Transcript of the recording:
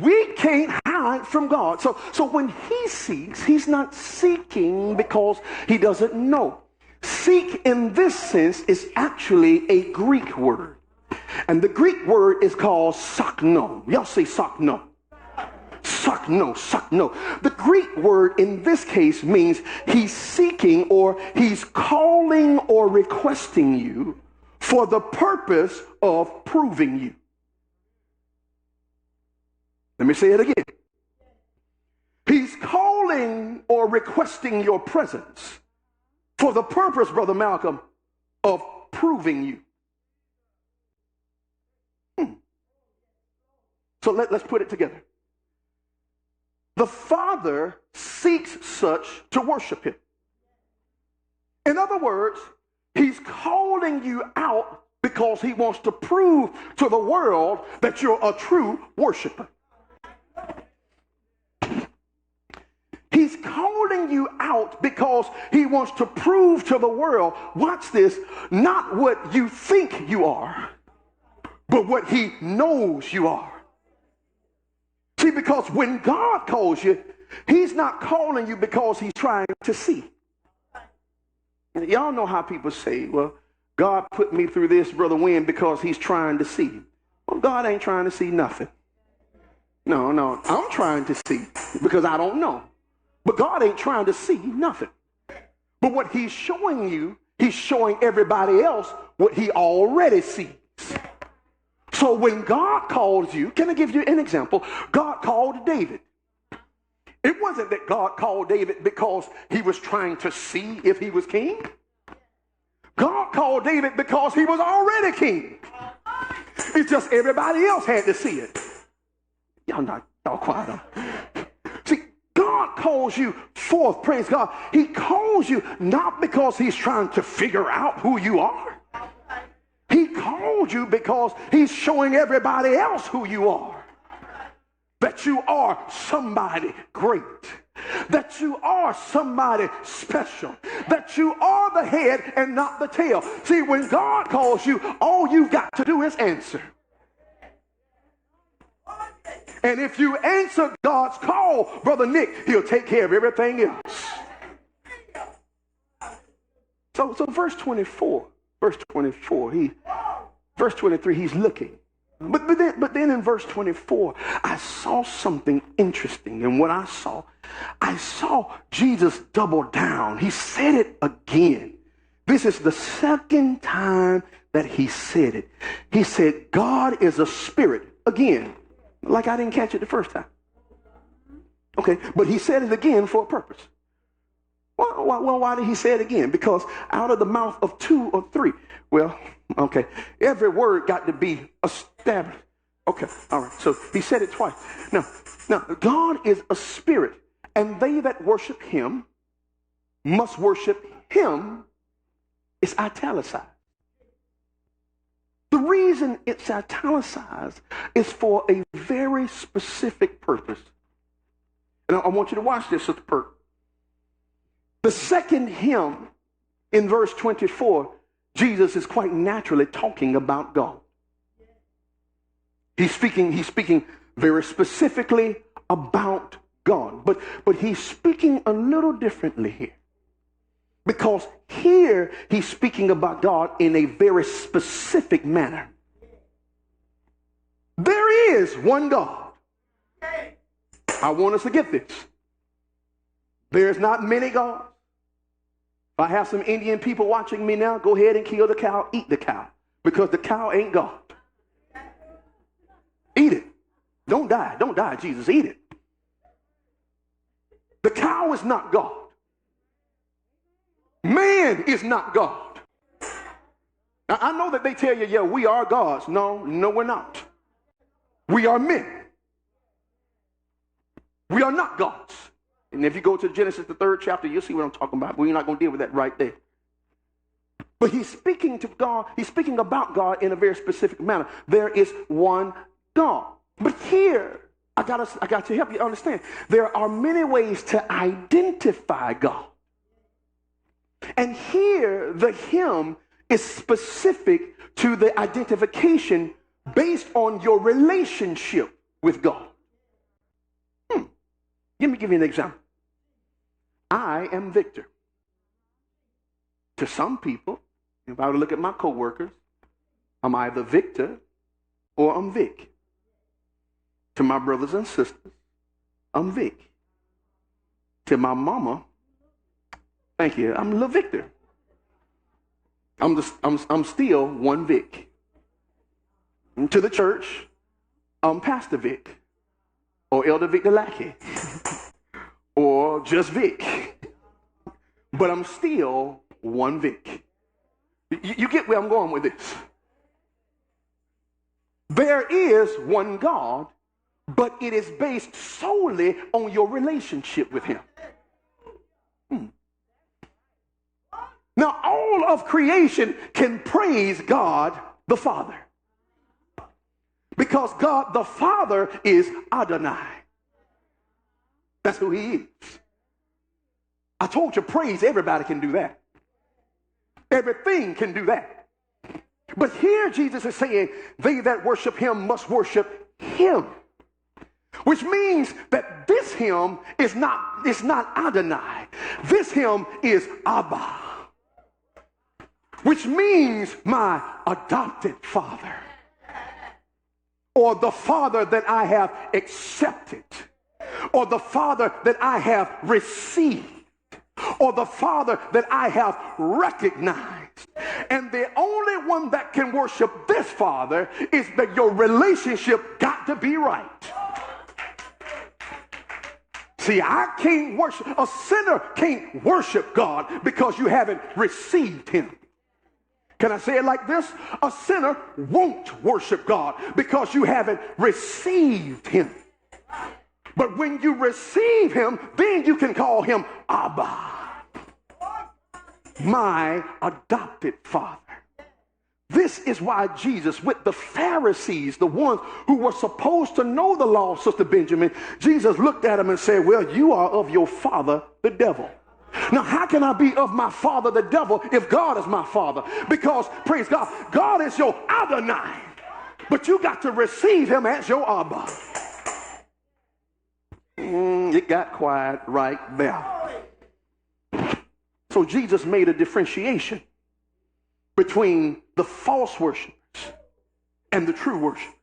We can't hide from God. So when he seeks, he's not seeking because he doesn't know. Seek in this sense is actually a Greek word. And the Greek word is called sakno. Y'all say sakno. Sakno. The Greek word in this case means he's seeking or he's calling or requesting you for the purpose of proving you. Let me say it again. He's calling or requesting your presence for the purpose, Brother Malcolm, of proving you. So let's put it together. The Father seeks such to worship him. In other words, he's calling you out because he wants to prove to the world that you're a true worshiper. He's calling you out because he wants to prove to the world, watch this, not what you think you are, but what he knows you are. See, because when God calls you, he's not calling you because he's trying to see. Y'all know how people say, well, God put me through this, Brother Wynn, because he's trying to see. Well, God ain't trying to see nothing. No, I'm trying to see because I don't know. But God ain't trying to see nothing. But what he's showing you, he's showing everybody else what he already sees. So when God calls you, can I give you an example? God called David. It wasn't that God called David because he was trying to see if he was king. God called David because he was already king. It's just everybody else had to see it. Y'all quiet on. See, God calls you forth, praise God. He calls you not because he's trying to figure out who you are. He called you because he's showing everybody else who you are. That you are somebody great. That you are somebody special. That you are the head and not the tail. See, when God calls you, all you've got to do is answer. And if you answer God's call, Brother Nick, he'll take care of everything else. So verse 24, verse 23, he's looking. But then in verse 24, I saw something interesting. And what I saw Jesus double down. He said it again. This is the second time that he said it. He said, God is a spirit. Again, like I didn't catch it the first time. Okay, but he said it again for a purpose. Well, why did he say it again? Because out of the mouth of two or three. Well, okay, every word got to be established. Okay, all right, so he said it twice. Now, God is a spirit, and they that worship him must worship him. It's italicized. The reason it's italicized is for a very specific purpose. And I want you to watch this, Sister Perk. The second hymn in verse 24, Jesus is quite naturally talking about God. He's speaking very specifically about God. But he's speaking a little differently here. Because here he's speaking about God in a very specific manner. There is one God. I want us to get this. There's not many gods. If I have some Indian people watching me now, go ahead and kill the cow, eat the cow. Because the cow ain't God. Eat it. Don't die, Jesus, eat it. The cow is not God. Man is not God. Now, I know that they tell you, yeah, we are gods. No, we're not. We are men. We are not gods. And if you go to Genesis, the 3rd chapter, you'll see what I'm talking about. We're not going to deal with that right there. But he's speaking to God. He's speaking about God in a very specific manner. There is one God. But here, I got to help you understand. There are many ways to identify God. And here, the hymn is specific to the identification based on your relationship with God. Let me give you an example. I am Victor. To some people, if I were to look at my coworkers, I'm either Victor or I'm Vic. To my brothers and sisters, I'm Vic. To my mama, thank you, I'm little Victor. I'm still one Vic. And to the church, I'm Pastor Vic or Elder Victor Lackey or just Vic. But I'm still one Vic. You get where I'm going with this? There is one God, but it is based solely on your relationship with him. Now, all of creation can praise God the Father, because God the Father is Adonai. That's who he is. I told you, praise, everybody can do that. Everything can do that. But here Jesus is saying, they that worship him must worship him. Which means that this him is not Adonai. This him is Abba. Which means my adopted father. Or the father that I have accepted. Or the father that I have received. Or the father that I have recognized. And the only one that can worship this father is that your relationship got to be right. See, I can't worship, a sinner can't worship God because you haven't received him. Can I say it like this? A sinner won't worship God because you haven't received him. But when you receive him, then you can call him Abba, my adopted father. This is why Jesus, with the Pharisees, the ones who were supposed to know the law, Sister Benjamin, Jesus looked at them and said, well, you are of your father, the devil. Now, how can I be of my father, the devil, if God is my father? Because, praise God, God is your Adonai, but you got to receive him as your Abba. It got quiet right there. So Jesus made a differentiation between the false worshipers and the true worshipers.